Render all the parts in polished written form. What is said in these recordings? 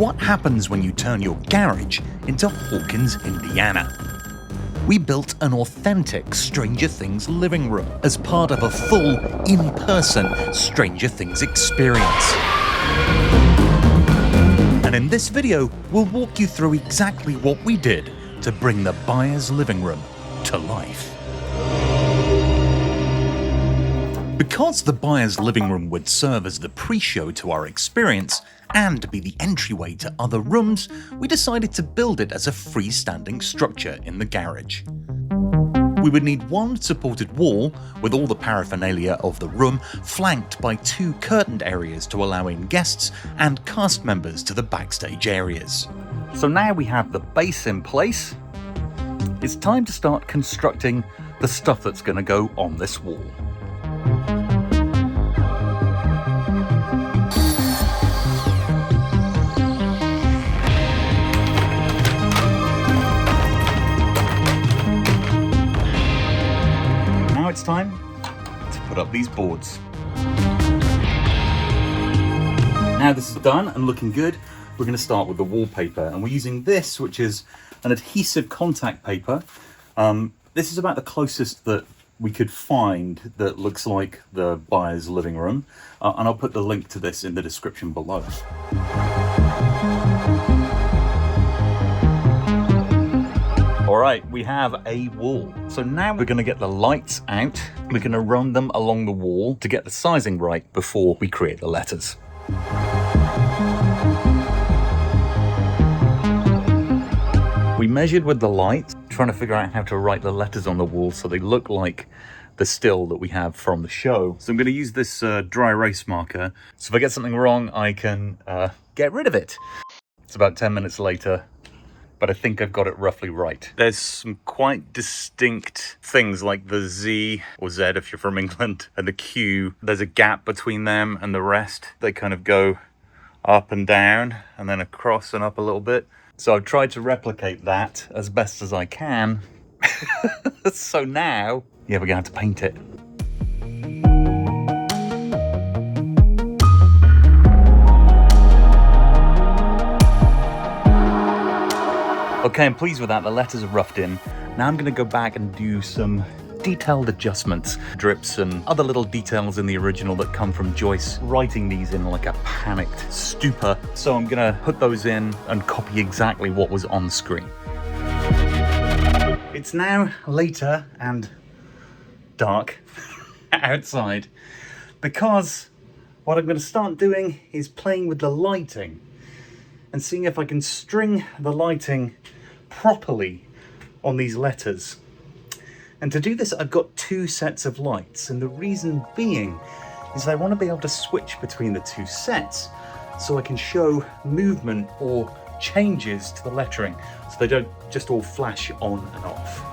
what happens when you turn your garage into Hawkins, Indiana. We built an authentic Stranger Things living room as part of a full, in-person Stranger Things experience. And in this video, we'll walk you through exactly what we did to bring the Byers living room to life. Because the Byers living room would serve as the pre-show to our experience and be the entryway to other rooms, we decided to build it as a freestanding structure in the garage. We would need one supported wall with all the paraphernalia of the room flanked by two curtained areas to allow in guests and cast members to the backstage areas. So now we have the base in place, it's time to start constructing the stuff that's going to go on this wall. Now it's time to put up these boards. Now this is done and looking good, we're going to start with the wallpaper, and we're using this, which is an adhesive contact paper. This is about the closest that we could find that looks like the Byers living room, and I'll put the link to this in the description below. All right, we have a wall. So now we're going to get the lights out. We're going to run them along the wall to get the sizing right before we create the letters. We measured with the lights, trying to figure out how to write the letters on the wall so they look like the still that we have from the show. So I'm going to use this dry erase marker. So if I get something wrong, I can get rid of it. It's about 10 minutes later, but I think I've got it roughly right. There's some quite distinct things like the Z, or Z if you're from England, and the Q. There's a gap between them and the rest. They kind of go up and down and then across and up a little bit. So I've tried to replicate that as best as I can. So now, yeah, we're going to have to paint it. Okay, I'm pleased with that. The letters are roughed in. Now I'm going to go back and do some detailed adjustments, drips and other little details in the original that come from Joyce writing these in like a panicked stupor. So I'm going to put those in and copy exactly what was on screen. It's now later and dark outside because what I'm going to start doing is playing with the lighting and seeing if I can string the lighting properly on these letters. And to do this, I've got two sets of lights, and the reason being is I want to be able to switch between the two sets so I can show movement or changes to the lettering so they don't just all flash on and off.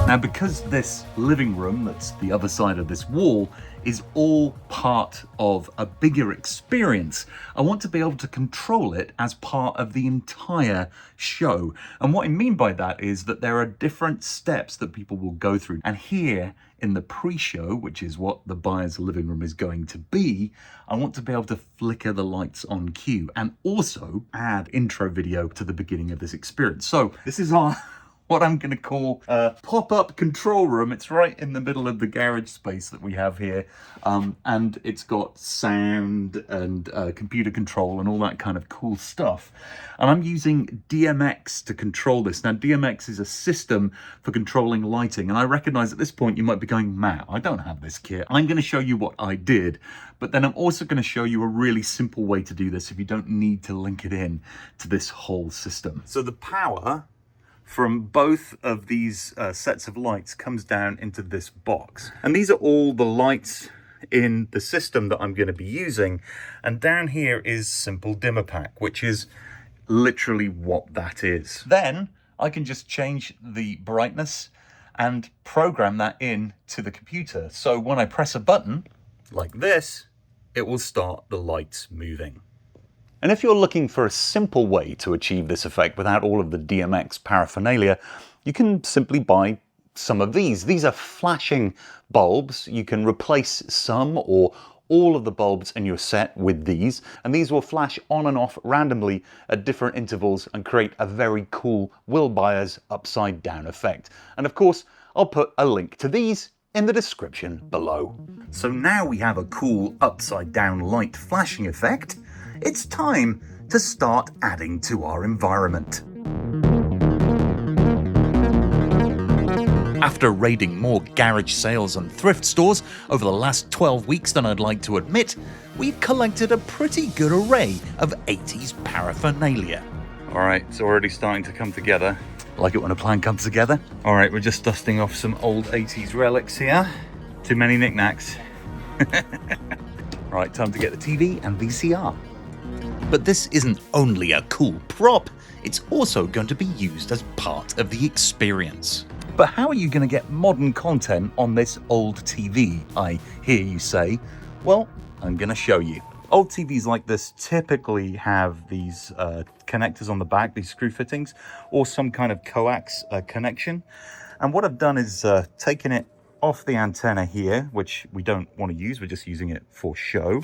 Now, because this living room that's the other side of this wall is all part of a bigger experience, I want to be able to control it as part of the entire show. And what I mean by that is that there are different steps that people will go through. And here in the pre-show, which is what the Byers living room is going to be, I want to be able to flicker the lights on cue and also add intro video to the beginning of this experience. So this is our what I'm going to call a pop-up control room. It's right in the middle of the garage space that we have here, and it's got sound and computer control and all that kind of cool stuff. And I'm using DMX to control this. Now, DMX is a system for controlling lighting, and I recognize at this point you might be going, Matt, I don't have this kit. I'm going to show you what I did, but then I'm also going to show you a really simple way to do this if you don't need to link it in to this whole system. So the power from both of these sets of lights comes down into this box. And these are all the lights in the system that I'm going to be using. And down here is simple dimmer pack, which is literally what that is. Then I can just change the brightness and program that in to the computer. So when I press a button like this, it will start the lights moving. And if you're looking for a simple way to achieve this effect without all of the DMX paraphernalia, you can simply buy some of these. These are flashing bulbs. You can replace some or all of the bulbs in your set with these, and these will flash on and off randomly at different intervals and create a very cool Will Byers upside down effect. And of course, I'll put a link to these in the description below. So now we have a cool upside down light flashing effect. It's time to start adding to our environment. After raiding more garage sales and thrift stores over the last 12 weeks than I'd like to admit, we've collected a pretty good array of 80s paraphernalia. Alright, it's already starting to come together. Like it when a plan comes together. Alright, we're just dusting off some old 80s relics here. Too many knickknacks. Right, time to get the TV and VCR. But this isn't only a cool prop, it's also going to be used as part of the experience. But how are you going to get modern content on this old TV, I hear you say? Well, I'm going to show you. Old TVs like this typically have these connectors on the back, these screw fittings, or some kind of coax connection. And what I've done is taken it off the antenna here, which we don't want to use, we're just using it for show.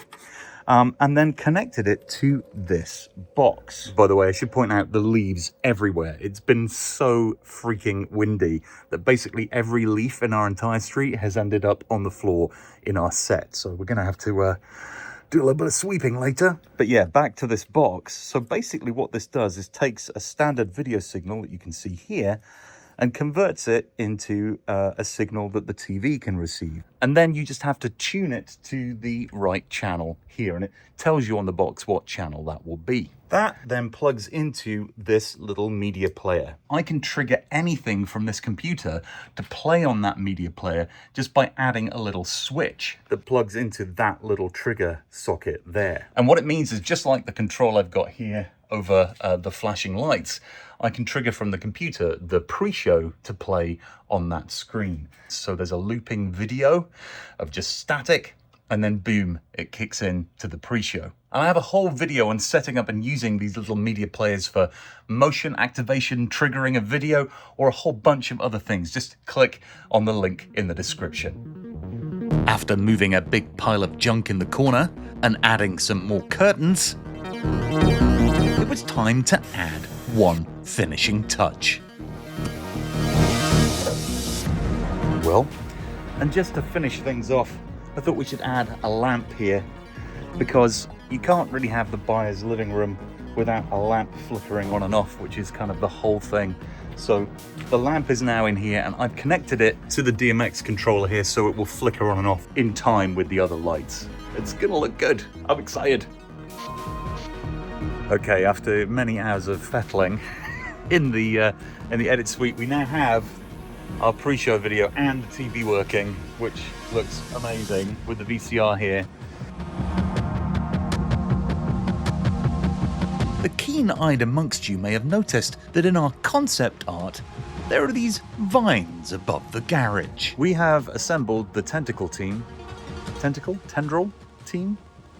And then connected it to this box. By the way, I should point out the leaves everywhere. It's been so freaking windy that basically every leaf in our entire street has ended up on the floor in our set. So we're going to have to do a little bit of sweeping later. But yeah, back to this box. So basically what this does is takes a standard video signal that you can see here and converts it into a signal that the TV can receive. And then you just have to tune it to the right channel here, and it tells you on the box what channel that will be. That then plugs into this little media player. I can trigger anything from this computer to play on that media player just by adding a little switch that plugs into that little trigger socket there. And what it means is, just like the control I've got here over the flashing lights, I can trigger from the computer the pre-show to play on that screen. So there's a looping video of just static, and then boom, it kicks in to the pre-show. And I have a whole video on setting up and using these little media players for motion activation, triggering a video, or a whole bunch of other things. Just click on the link in the description. After moving a big pile of junk in the corner and adding some more curtains, it was time to add one finishing touch. Well, and just to finish things off, I thought we should add a lamp here, because you can't really have the Byers living room without a lamp flickering on and off, which is kind of the whole thing. So the lamp is now in here, and I've connected it to the DMX controller here so it will flicker on and off in time with the other lights. It's gonna look good. I'm excited. Okay, after many hours of fettling in the edit suite, we now have our pre-show video and the TV working, which looks amazing with the VCR here. The keen-eyed amongst you may have noticed that in our concept art, there are these vines above the garage. We have assembled the tendril team.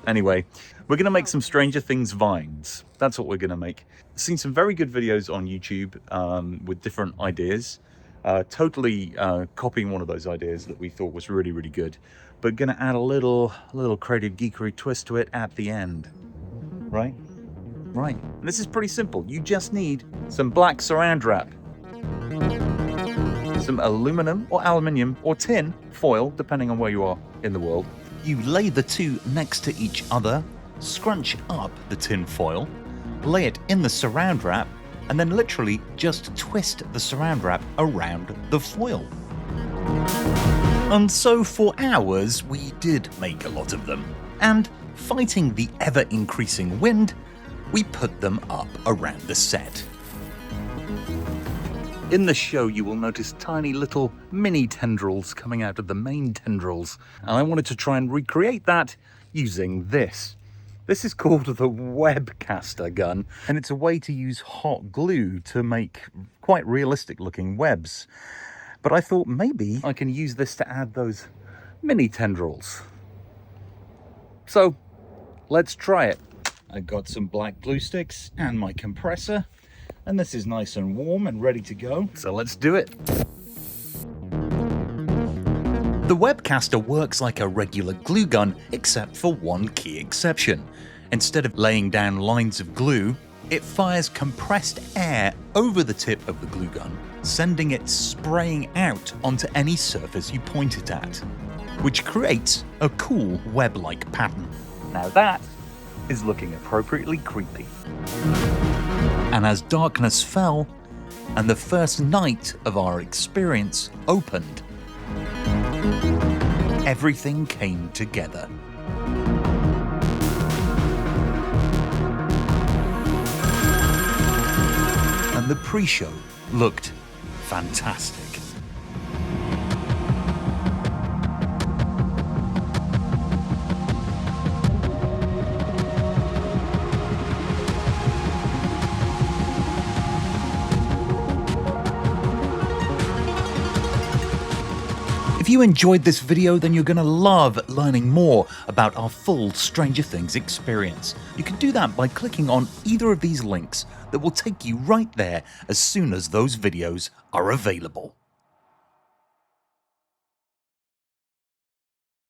Anyway, we're going to make some Stranger Things vines. That's what we're going to make. Seen some very good videos on YouTube with different ideas. Totally copying one of those ideas that we thought was really, really good. But going to add a little creative geekery twist to it at the end. Right? Right. And this is pretty simple. You just need some black saran wrap, some aluminum or aluminium or tin foil, depending on where you are in the world. You lay the two next to each other, scrunch up the tin foil, lay it in the saran wrap, and then literally just twist the saran wrap around the foil. And so for hours, we did make a lot of them. And fighting the ever-increasing wind, we put them up around the set. In the show, you will notice tiny little mini tendrils coming out of the main tendrils. And I wanted to try and recreate that using this. This is called the webcaster gun, and it's a way to use hot glue to make quite realistic looking webs. But I thought maybe I can use this to add those mini tendrils. So let's try it. I got some black glue sticks and my compressor, and this is nice and warm and ready to go. So let's do it. The Webcaster works like a regular glue gun, except for one key exception. Instead of laying down lines of glue, it fires compressed air over the tip of the glue gun, sending it spraying out onto any surface you point it at, which creates a cool web-like pattern. Now that is looking appropriately creepy. And as darkness fell, and the first night of our experience opened, everything came together. And the pre-show looked fantastic. If you enjoyed this video, then you're going to love learning more about our full Stranger Things experience. You can do that by clicking on either of these links that will take you right there as soon as those videos are available.